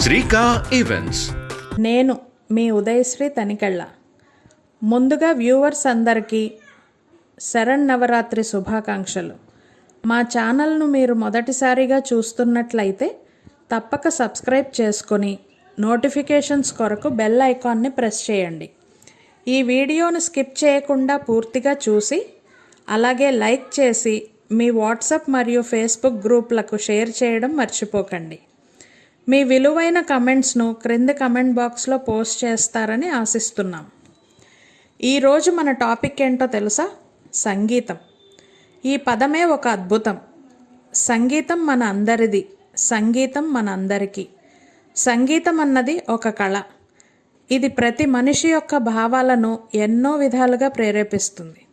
శ్రీకా events. నేను మీ ఉదయశ్రీ తనికెళ్ళ. ముందుగా viewers అందరికీ శరన్నవరాత్రి శుభాకాంక్షలు. మా ఛానల్ను మీరు మొదటిసారిగా చూస్తున్నట్లయితే తప్పక సబ్స్క్రైబ్ చేసుకొని నోటిఫికేషన్స్ కొరకు బెల్ ఐకాన్ని ప్రెస్ చేయండి. ఈ వీడియోను స్కిప్ చేయకుండా పూర్తిగా చూసి అలాగే లైక్ చేసి మీ వాట్సాప్ మరియు ఫేస్బుక్ గ్రూప్లకు షేర్ చేయడం మర్చిపోకండి. మీ విలువైన కమెంట్స్ను క్రింది కమెంట్ బాక్స్లో పోస్ట్ చేస్తారని ఆశిస్తున్నాం. ఈరోజు మన టాపిక్ ఏంటో తెలుసా? సంగీతం. ఈ పదమే ఒక అద్భుతం. సంగీతం మన అందరిది, సంగీతం మన అందరికీ. సంగీతం అన్నది ఒక కళ. ఇది ప్రతి మనిషి యొక్క భావాలను ఎన్నో విధాలుగా ప్రేరేపిస్తుంది.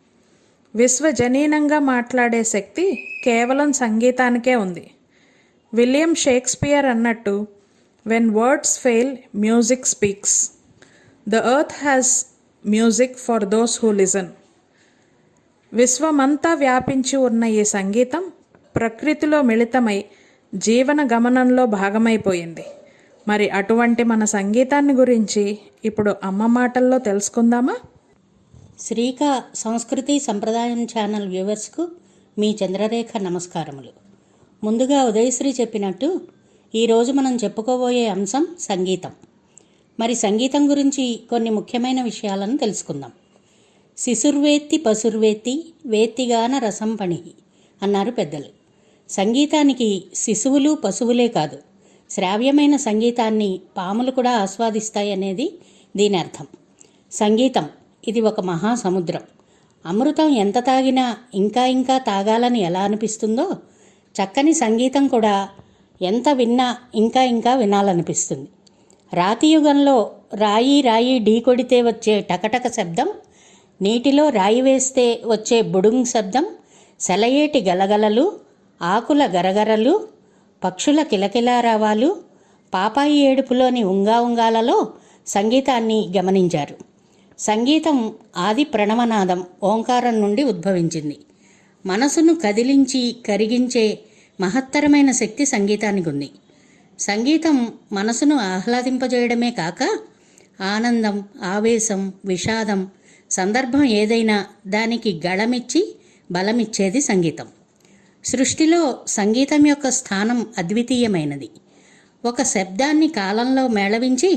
విశ్వజనీనంగా మాట్లాడే శక్తి కేవలం సంగీతానికే ఉంది. విలియం షేక్స్పియర్ అన్నట్టు, when words fail music speaks. The earth has music for those who listen. విశ్వమంతా వ్యాపించి ఉన్న ఈ సంగీతం ప్రకృతిలో మిళితమై జీవన గమనంలో భాగమైపోయింది. మరి అటువంటి మన సంగీతాన్ని గురించి ఇప్పుడు అమ్మ మాటల్లో తెలుసుకుందామా? శ్రీకా సంస్కృతి సంప్రదాయం ఛానల్ వ్యూవర్స్కు మీ చంద్రరేఖ నమస్కారములు. ముందుగా ఉదయశ్రీ చెప్పినట్టు ఈరోజు మనం చెప్పుకోబోయే అంశం సంగీతం. మరి సంగీతం గురించి కొన్ని ముఖ్యమైన విషయాలను తెలుసుకుందాం. శిశుర్వేత్తి పశుర్వేత్తి వేత్తిగాన రసం పణిహి అన్నారు పెద్దలు. సంగీతానికి శిశువులు పశువులే కాదు, శ్రావ్యమైన సంగీతాన్ని పాములు కూడా ఆస్వాదిస్తాయి అనేది దీని అర్థం. సంగీతం ఇది ఒక మహాసముద్రం. అమృతం ఎంత తాగినా ఇంకా ఇంకా తాగాలని ఎలా అనిపిస్తుందో, చక్కని సంగీతం కూడా ఎంత విన్నా ఇంకా ఇంకా వినాలనిపిస్తుంది. రాతి యుగంలో రాయి రాయి ఢీ కొడితే వచ్చే టకటక శబ్దం, నీటిలో రాయి వేస్తే వచ్చే బుడుంగ్ శబ్దం, సెలయేటి గలగలలు, ఆకుల గరగరలు, పక్షుల కిలకిలారావాలు, పాపాయి ఏడుపులోని ఉంగాలలో సంగీతాన్ని గమనించారు. సంగీతం ఆది ప్రణవనాదం ఓంకారం నుండి ఉద్భవించింది. మనసును కదిలించి కరిగించే మహత్తరమైన శక్తి సంగీతానికి ఉంది. సంగీతం మనసును ఆహ్లాదింపజేయడమే కాక ఆనందం, ఆవేశం, విషాదం, సందర్భం ఏదైనా దానికి గళమిచ్చి బలమిచ్చేది సంగీతం. సృష్టిలో సంగీతం యొక్క స్థానం అద్వితీయమైనది. ఒక శబ్దాన్ని కాలంలో మేళవించి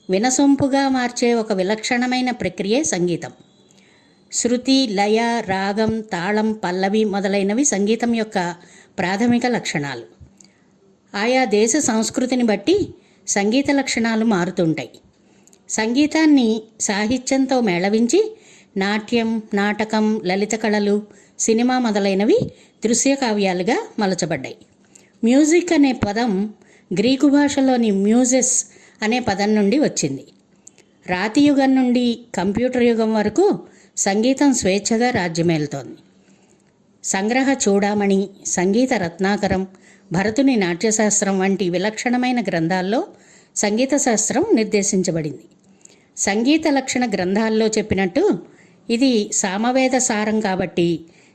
వినసొంపుగా మార్చే ఒక విలక్షణమైన ప్రక్రియే సంగీతం. శృతి, లయ, రాగం, తాళం, పల్లవి మొదలైనవి సంగీతం యొక్క ప్రాథమిక లక్షణాలు. ఆయా దేశ సంస్కృతిని బట్టి సంగీత లక్షణాలు మారుతుంటాయి. సంగీతాన్ని సాహిత్యంతో మేళవించి నాట్యం, నాటకం, లలిత కళలు, సినిమా మొదలైనవి దృశ్య కావ్యాలుగా మలచబడ్డాయి. మ్యూజిక్ అనే పదం గ్రీకు భాషలోని మ్యూజెస్ అనే పదం నుండి వచ్చింది. రాతి యుగం నుండి కంప్యూటర్ యుగం వరకు సంగీతం స్వేచ్ఛగా రాజ్యమేలుతోంది. సంగ్రహ చూడామణి, సంగీత రత్నాకరం, భరతుని నాట్యశాస్త్రం వంటి విలక్షణమైన గ్రంథాల్లో సంగీత శాస్త్రం నిర్దేశించబడింది. సంగీత లక్షణ గ్రంథాల్లో చెప్పినట్టు ఇది సామవేద సారం కాబట్టి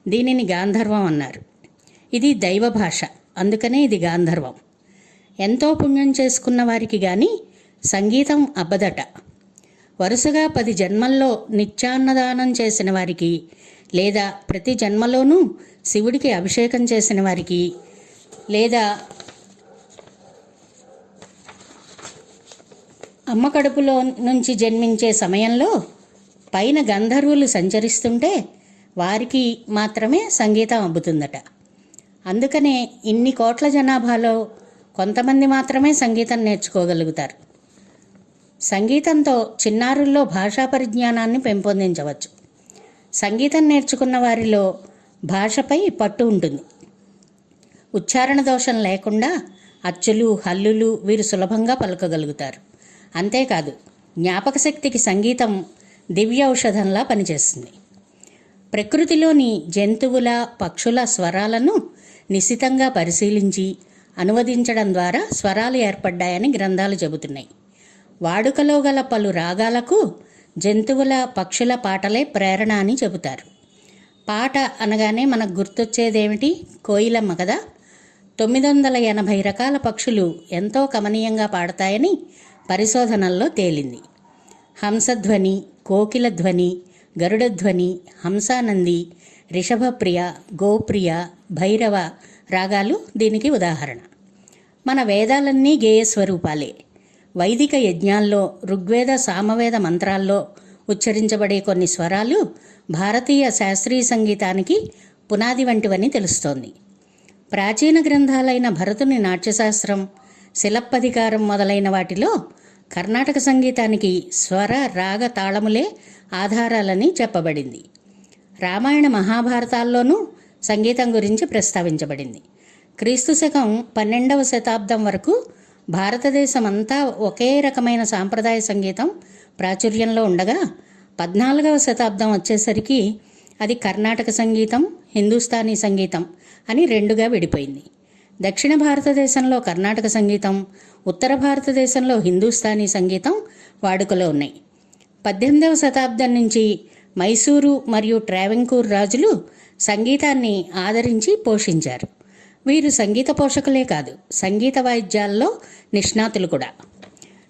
దీనిని గాంధర్వం అన్నారు. ఇది దైవ భాష, అందుకనే ఇది గాంధర్వం. ఎంతో పుణ్యం చేసుకున్న వారికి కానీ సంగీతం అబ్బదట. వరుసగా 10 జన్మల్లో నిత్యాన్నదానం చేసిన వారికి, లేదా ప్రతి జన్మలోనూ శివుడికి అభిషేకం చేసిన వారికి, లేదా అమ్మ కడుపులో నుంచి జన్మించే సమయంలో పైన గంధర్వులు సంచరిస్తుంటే వారికి మాత్రమే సంగీతం అబ్బుతుందట. అందుకనే ఇన్ని కోట్ల జనాభాలో కొంతమంది మాత్రమే సంగీతం నేర్చుకోగలుగుతారు. సంగీతంతో చిన్నారుల్లో భాషా పరిజ్ఞానాన్ని పెంపొందించవచ్చు. సంగీతం నేర్చుకున్న వారిలో భాషపై పట్టు ఉంటుంది. ఉచ్చారణ దోషం లేకుండా అచ్చులు, హల్లులు వీరు సులభంగా పలుకగలుగుతారు. అంతేకాదు, జ్ఞాపక శక్తికి సంగీతం దివ్య ఔషధంలా పనిచేస్తుంది. ప్రకృతిలోని జంతువుల, పక్షుల స్వరాలను నిశితంగా పరిశీలించి అనువదించడం ద్వారా స్వరాలు ఏర్పడ్డాయని గ్రంథాలు చెబుతున్నాయి. వాడుకలో గల పలు రాగాలకు జంతువుల, పక్షుల పాటలే ప్రేరణ అని చెబుతారు. పాట అనగానే మనకు గుర్తొచ్చేదేమిటి? కోయిలమ్మ కదా. 980 రకాల పక్షులు ఎంతో కమనీయంగా పాడతాయని పరిశోధనల్లో తేలింది. హంసధ్వని, కోకిల ధ్వని, గరుడధ్వని, హంసానంది, రిషభప్రియ, గోప్రియ, భైరవ రాగాలు దీనికి ఉదాహరణ. మన వేదాలన్నీ గేయ స్వరూపాలే. వైదిక యజ్ఞాల్లో, ఋగ్వేద, సామవేద మంత్రాల్లో ఉచ్చరించబడే కొన్ని స్వరాలు భారతీయ శాస్త్రీయ సంగీతానికి పునాది వంటివని తెలుస్తోంది. ప్రాచీన గ్రంథాలైన భరతుని నాట్యశాస్త్రం, శిలప్పధికారం మొదలైన వాటిలో కర్ణాటక సంగీతానికి స్వర, రాగ, తాళములే ఆధారాలని చెప్పబడింది. రామాయణ మహాభారతాల్లోనూ సంగీతం గురించి ప్రస్తావించబడింది. క్రీస్తు శకం 12వ శతాబ్దం వరకు భారతదేశమంతా ఒకే రకమైన సాంప్రదాయ సంగీతం ప్రాచుర్యంలో ఉండగా 14వ శతాబ్దం వచ్చేసరికి అది కర్ణాటక సంగీతం, హిందుస్థానీ సంగీతం అని రెండుగా విడిపోయింది. దక్షిణ భారతదేశంలో కర్ణాటక సంగీతం, ఉత్తర భారతదేశంలో హిందుస్థానీ సంగీతం వాడుకలో ఉన్నాయి. 18వ శతాబ్దం నుంచి మైసూరు మరియు ట్రావెంకూర్ రాజులు సంగీతాన్ని ఆదరించి పోషించారు. వీరు సంగీత పోషకులే కాదు, సంగీత వాయిద్యాల్లో నిష్ణాతులు కూడా.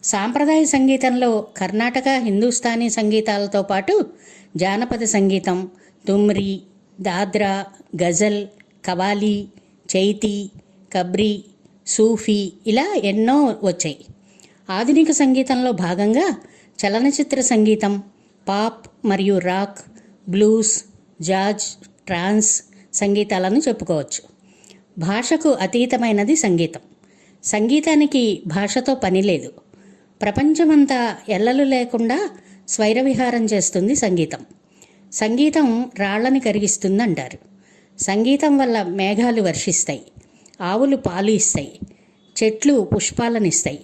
సాంప్రదాయ సంగీతంలో కర్ణాటక, హిందుస్థానీ సంగీతాలతో పాటు జానపద సంగీతం, తుమ్రి, దాద్రా, గజల్, కవాలి, చైతీ, కబ్రీ, సూఫీ ఇలా ఎన్నో వచ్చాయి. ఆధునిక సంగీతంలో భాగంగా చలనచిత్ర సంగీతం, పాప్ మరియు రాక్, బ్లూస్, జాజ్, ట్రాన్స్ సంగీతాలను చెప్పుకోవచ్చు. భాషకు అతీతమైనది సంగీతం. సంగీతానికి భాషతో పని లేదు. ప్రపంచమంతా ఎల్లలు లేకుండా స్వైరవిహారం చేస్తుంది సంగీతం. సంగీతం రాళ్లని కరిగిస్తుందంటారు. సంగీతం వల్ల మేఘాలు వర్షిస్తాయి, ఆవులు పాలు ఇస్తాయి, చెట్లు పుష్పాలనిస్తాయి.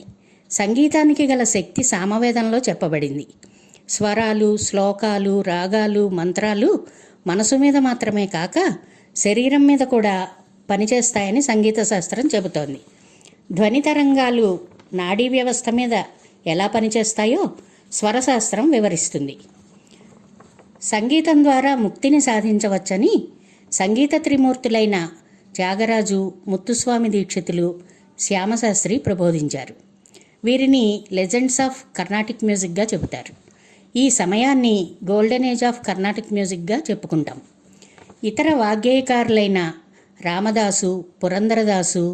సంగీతానికి గల శక్తి సామవేదంలో చెప్పబడింది. స్వరాలు, శ్లోకాలు, రాగాలు, మంత్రాలు మనసు మీద మాత్రమే కాక శరీరం మీద కూడా పనిచేస్తాయని సంగీత శాస్త్రం చెబుతోంది. ధ్వని తరంగాలు నాడీ వ్యవస్థ మీద ఎలా పనిచేస్తాయో స్వరశాస్త్రం వివరిస్తుంది. సంగీతం ద్వారా ముక్తిని సాధించవచ్చని సంగీత త్రిమూర్తులైన త్యాగరాజు, ముత్తుస్వామి దీక్షితులు, శ్యామశాస్త్రి ప్రబోధించారు. వీరిని లెజెండ్స్ ఆఫ్ కర్ణాటిక్ మ్యూజిక్గా చెబుతారు. ఈ సమయాన్ని గోల్డెన్ ఏజ్ ఆఫ్ కర్ణాటిక్ మ్యూజిక్గా చెప్పుకుంటాం. ఇతర వాగ్గేయకారులైన రామదాసు, పురందరదాసు,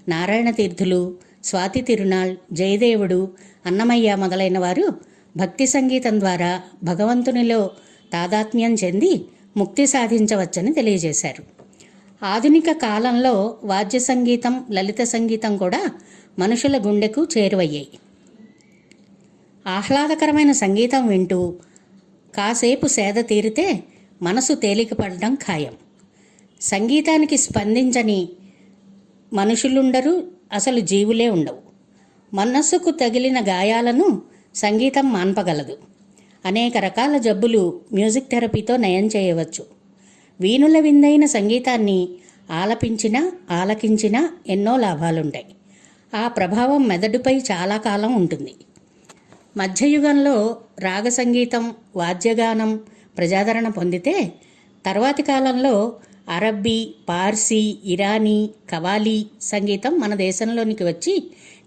నారాయణ తీర్థులు, స్వాతి తిరునాళ్, జయదేవుడు, అన్నమయ్య మొదలైన వారు భక్తి సంగీతం ద్వారా భగవంతునిలో తాదాత్మ్యం చెంది ముక్తి సాధించవచ్చని తెలియజేశారు. ఆధునిక కాలంలో వాద్య సంగీతం, లలిత సంగీతం కూడా మనుషుల గుండెకు చేరువయ్యాయి. ఆహ్లాదకరమైన సంగీతం వింటూ కాసేపు సేద తీరితే మనసు తేలికపడడం ఖాయం. సంగీతానికి స్పందించని మనుషులుండరు, అసలు జీవులే ఉండవు. మనస్సుకు తగిలిన గాయాలను సంగీతం మాన్పగలదు. అనేక రకాల జబ్బులు మ్యూజిక్ థెరపీతో నయం చేయవచ్చు. వీణుల విందైన సంగీతాన్ని ఆలకించినా ఎన్నో లాభాలుంటాయి. ఆ ప్రభావం మెదడుపై చాలా కాలం ఉంటుంది. మధ్యయుగంలో రాగ సంగీతం, వాద్యగానం ప్రజాదరణ పొందితే తర్వాతి కాలంలో అరబ్బీ, పార్సీ, ఇరానీ, కవాలి సంగీతం మన దేశంలోనికి వచ్చి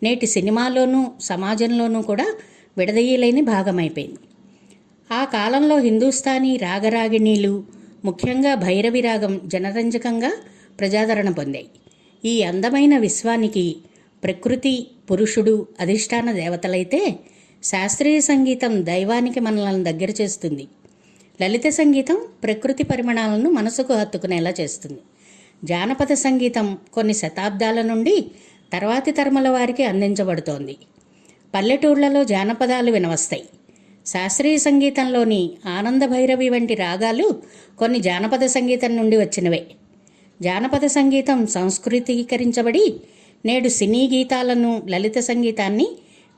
నేటి సినిమాలోనూ సమాజంలోనూ కూడా విడదీయలేని భాగమైపోయింది. ఆ కాలంలో హిందుస్థానీ రాగరాగిణీలు, ముఖ్యంగా భైరవి రాగం జనరంజకంగా ప్రజాదరణ పొందాయి. ఈ అందమైన విశ్వానికి ప్రకృతి, పురుషుడు అధిష్టాన దేవతలైతే శాస్త్రీయ సంగీతం దైవానికి మనల్ని దగ్గర చేస్తుంది. లలిత సంగీతం ప్రకృతి పరిమాణాలను మనసుకు హత్తుకునేలా చేస్తుంది. జానపద సంగీతం కొన్ని శతాబ్దాల నుండి తర్వాతి తరముల వారికి అందించబడుతోంది. పల్లెటూళ్లలో జానపదాలు వినవస్తాయి. శాస్త్రీయ సంగీతంలోని ఆనంద భైరవి వంటి రాగాలు కొన్ని జానపద సంగీతం నుండి వచ్చినవే. జానపద సంగీతం సంస్కృతీకరించబడి నేడు సినీ గీతాలను, లలిత సంగీతాన్ని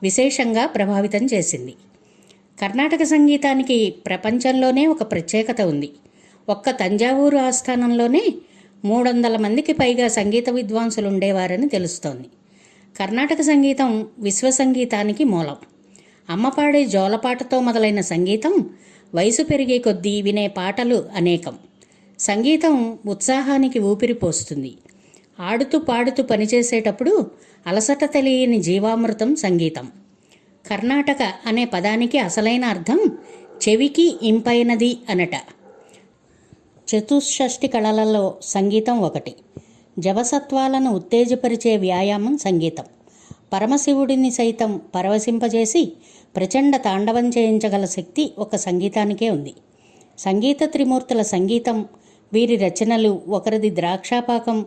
విశేషంగా ప్రభావితం చేసింది. కర్ణాటక సంగీతానికి ప్రపంచంలోనే ఒక ప్రత్యేకత ఉంది. ఒక్క తంజావూరు ఆస్థానంలోనే 300 మందికి పైగా సంగీత విద్వాంసులు ఉండేవారని తెలుస్తోంది. కర్ణాటక సంగీతం విశ్వ సంగీతానికి మూలం. అమ్మపాడే జోలపాటతో మొదలైన సంగీతం వయసు పెరిగే కొద్దీ వినే పాటలు అనేకం. సంగీతం ఉత్సాహానికి ఊపిరి పోస్తుంది. ఆడుతూ పాడుతూ పనిచేసేటప్పుడు అలసట తెలియని జీవామృతం సంగీతం. కర్ణాటక అనే పదానికి అసలైన అర్థం చెవికి ఇంపైనది అనట. చతుషష్ఠి కళలలో సంగీతం ఒకటి. జవసత్వాలను ఉత్తేజపరిచే వ్యాయామం సంగీతం. పరమశివుడిని సైతం పరవశింపజేసి ప్రచండ తాండవం చేయించగల శక్తి ఒక సంగీతానికే ఉంది. సంగీత త్రిమూర్తుల సంగీతం, వీరి రచనలు ఒకరిది ద్రాక్షాపాకం,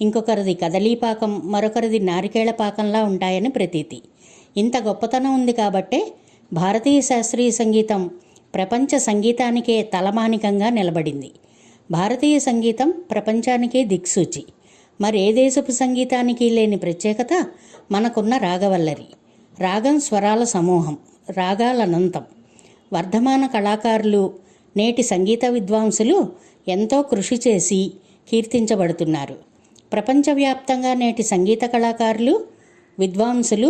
ఇంకొకరిది కదలీపాకం, మరొకరిది నారికేళ పాకంలా ఉంటాయని ప్రతీతి. ఇంత గొప్పతనం ఉంది కాబట్టే భారతీయ శాస్త్రీయ సంగీతం ప్రపంచ సంగీతానికే తలమానికంగా నిలబడింది. భారతీయ సంగీతం ప్రపంచానికే దిక్సూచి. మరే దేశపు సంగీతానికి లేని ప్రత్యేకత మనకున్న రాగవల్లరి. రాగం స్వరాల సమూహం, రాగాలనంతం. వర్ధమాన కళాకారులు, నేటి సంగీత విద్వాంసులు ఎంతో కృషి చేసి కీర్తించబడుతున్నారు. ప్రపంచవ్యాప్తంగా నేటి సంగీత కళాకారులు, విద్వాంసులు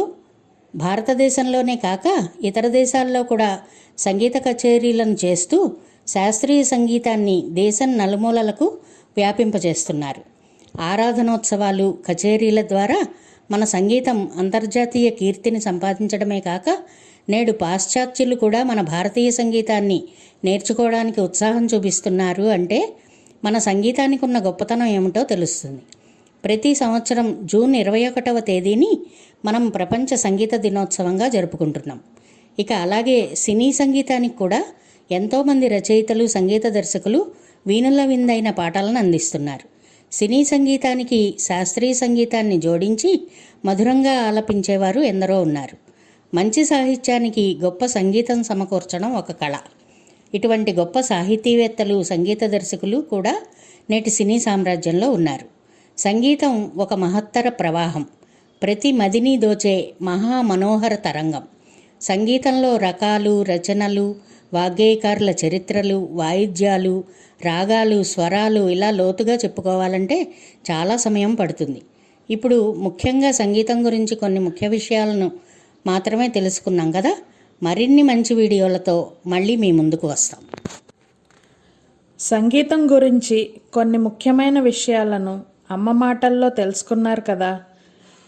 భారతదేశంలోనే కాక ఇతర దేశాల్లో కూడా సంగీత కచేరీలను చేస్తూ శాస్త్రీయ సంగీతాన్ని దేశం నలుమూలలకు వ్యాపింపజేస్తున్నారు. ఆరాధనోత్సవాలు, కచేరీల ద్వారా మన సంగీతం అంతర్జాతీయ కీర్తిని సంపాదించడమే కాక నేడు పాశ్చాత్యులు కూడా మన భారతీయ సంగీతాన్ని నేర్చుకోవడానికి ఉత్సాహం చూపిస్తున్నారు అంటే మన సంగీతానికి ఉన్న గొప్పతనం ఏమిటో తెలుస్తుంది. ప్రతి సంవత్సరం జూన్ 21వ తేదీని మనం ప్రపంచ సంగీత దినోత్సవంగా జరుపుకుంటున్నాం. ఇక అలాగే సినీ సంగీతానికి కూడా ఎంతోమంది రచయితలు, సంగీత దర్శకులు వీణుల విందైన పాటలను అందిస్తున్నారు. సినీ సంగీతానికి శాస్త్రీయ సంగీతాన్ని జోడించి మధురంగా ఆలపించేవారు ఎందరో ఉన్నారు. మంచి సాహిత్యానికి గొప్ప సంగీతం సమకూర్చడం ఒక కళ. ఇటువంటి గొప్ప సాహితీవేత్తలు, సంగీత దర్శకులు కూడా నేటి సినీ సామ్రాజ్యంలో ఉన్నారు. సంగీతం ఒక మహత్తర ప్రవాహం, ప్రతి మదిని దోచే మహామనోహర తరంగం. సంగీతంలో రకాలు, రచనలు, వాగ్గేయకారుల చరిత్రలు, వాయిద్యాలు, రాగాలు, స్వరాలు ఇలా లోతుగా చెప్పుకోవాలంటే చాలా సమయం పడుతుంది. ఇప్పుడు ముఖ్యంగా సంగీతం గురించి కొన్ని ముఖ్య విషయాలను మాత్రమే తెలుసుకున్నాం కదా. మరిన్ని మంచి వీడియోలతో మళ్ళీ మీ ముందుకు వస్తాం. సంగీతం గురించి కొన్ని ముఖ్యమైన విషయాలను అమ్మ మాటల్లో తెలుసుకున్నారు కదా.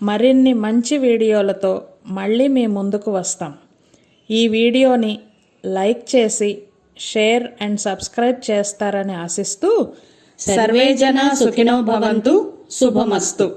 మరిన్ని మంచి వీడియోలతో మళ్ళీ మీ ముందుకు వస్తాం. ఈ వీడియోని లైక్ చేసి షేర్ అండ్ సబ్స్క్రైబ్ చేస్తారని ఆశిస్తూ, సర్వే జనా సుఖినో భవంతు. శుభమస్తు.